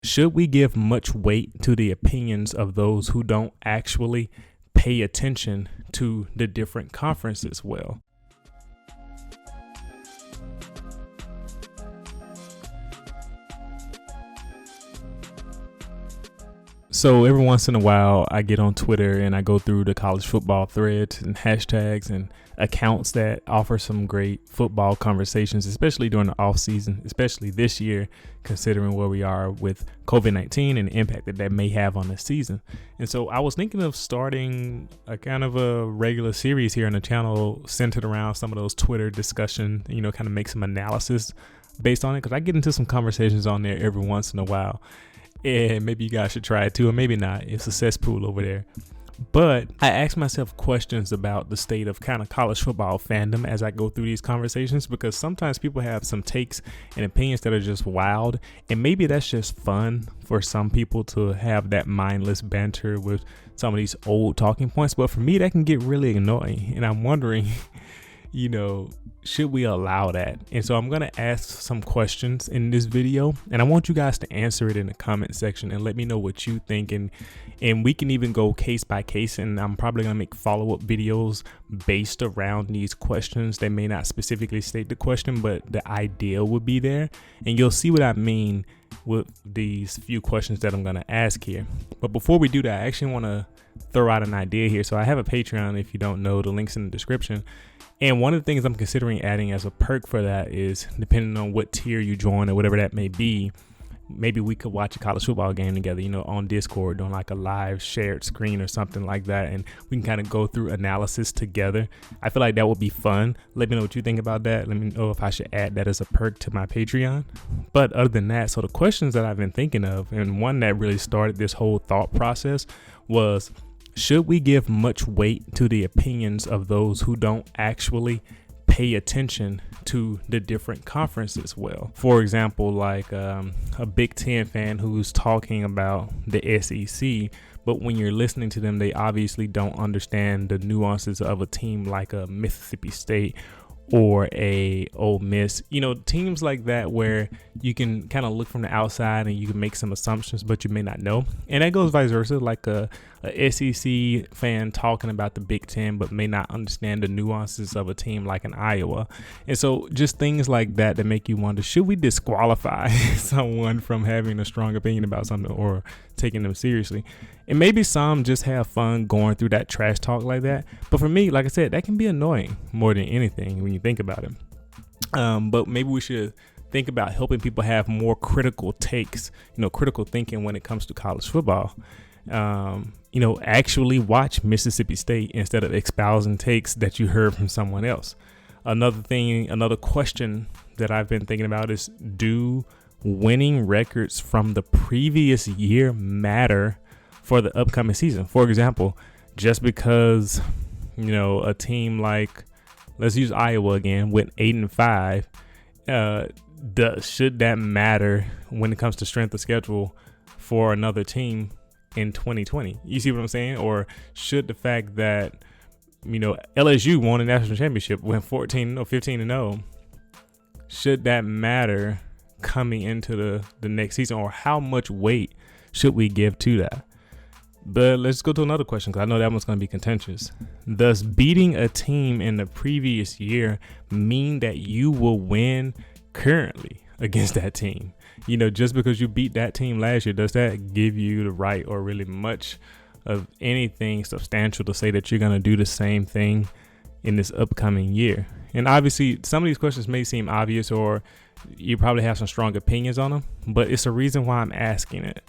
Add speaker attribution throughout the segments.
Speaker 1: Should we give much weight to the opinions of those who don't actually pay attention to the different conferences well? So every once in a while, I get on Twitter and I go through the college football threads and hashtags and accounts that offer some great football conversations, especially during the off season, especially this year, considering where we are with COVID-19 and the impact that may have on the season. And so I was thinking of starting a kind of a regular series here on the channel centered around some of those Twitter discussion, kind of make some analysis based on it, because I get into some conversations on there every once in a while. And maybe you guys should try it too, or maybe not. It's a cesspool over there. But I ask myself questions about the state of kind of college football fandom as I go through these conversations, because sometimes people have some takes and opinions that are just wild. And maybe that's just fun for some people to have that mindless banter with some of these old talking points. But for me, that can get really annoying. And I'm wondering, should we allow that? And so I'm going to ask some questions in this video, and I want you guys to answer it in the comment section and let me know what you think. And we can even go case by case, and I'm probably going to make follow-up videos based around these questions. They may not specifically state the question, but the idea would be there, and you'll see what I mean with these few questions that I'm going to ask here. But before we do that, I actually want to throw out an idea here. So I have a Patreon. If you don't know, the link's in the description. And one of the things I'm considering adding as a perk for that is, depending on what tier you join or whatever that may be, maybe we could watch a college football game together, on Discord, on like a live shared screen or something like that. And we can kind of go through analysis together. I feel like that would be fun. Let me know what you think about that. Let me know if I should add that as a perk to my Patreon. But other than that, so the questions that I've been thinking of, and one that really started this whole thought process was, should we give much weight to the opinions of those who don't actually pay attention to the different conferences well? For example, like a Big Ten fan who's talking about the SEC, but when you're listening to them, they obviously don't understand the nuances of a team like a Mississippi State or a Ole Miss, teams like that, where you can kind of look from the outside and you can make some assumptions, but you may not know. And that goes vice versa, like a SEC fan talking about the Big Ten, but may not understand the nuances of a team like an Iowa. And so just things like that make you wonder, should we disqualify someone from having a strong opinion about something or taking them seriously? And maybe some just have fun going through that trash talk like that. But for me, like I said, that can be annoying more than anything when you think about it. But maybe we should think about helping people have more critical takes, critical thinking when it comes to college football. Actually watch Mississippi State instead of espousing takes that you heard from someone else. Another question that I've been thinking about is, do winning records from the previous year matter for the upcoming season? For example, just because, a team like, let's use Iowa again, went 8-5, should that matter when it comes to strength of schedule for another team in 2020? You see what I'm saying? Or should the fact that, LSU won a national championship, went 15-0, should that matter coming into the next season? Or how much weight should we give to that? But let's go to another question, because I know that one's going to be contentious. Does beating a team in the previous year mean that you will win currently against that team? Just because you beat that team last year, does that give you the right or really much of anything substantial to say that you're going to do the same thing in this upcoming year? And obviously, some of these questions may seem obvious, or you probably have some strong opinions on them, but it's a reason why I'm asking it.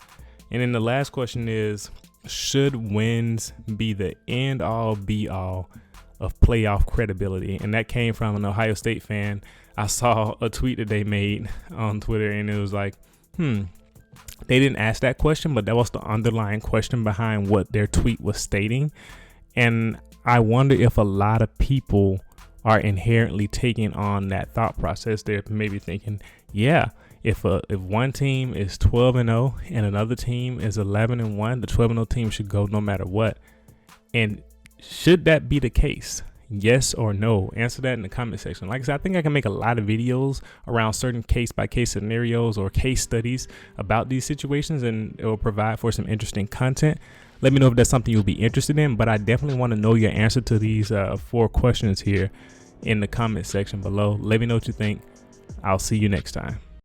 Speaker 1: And then the last question is, should wins be the end all be all of playoff credibility? And that came from an Ohio State fan. I saw a tweet that they made on Twitter, and it was like, they didn't ask that question, but that was the underlying question behind what their tweet was stating. And I wonder if a lot of people are inherently taking on that thought process. They're maybe thinking, if one team is 12-0 and another team is 11-1, the 12-0 team should go no matter what. And should that be the case? Yes or no? Answer that in the comment section. Like I said, I think I can make a lot of videos around certain case-by-case scenarios or case studies about these situations, and it will provide for some interesting content. Let me know if that's something you'll be interested in, but I definitely want to know your answer to these 4 questions here in the comment section below. Let me know what you think. I'll see you next time.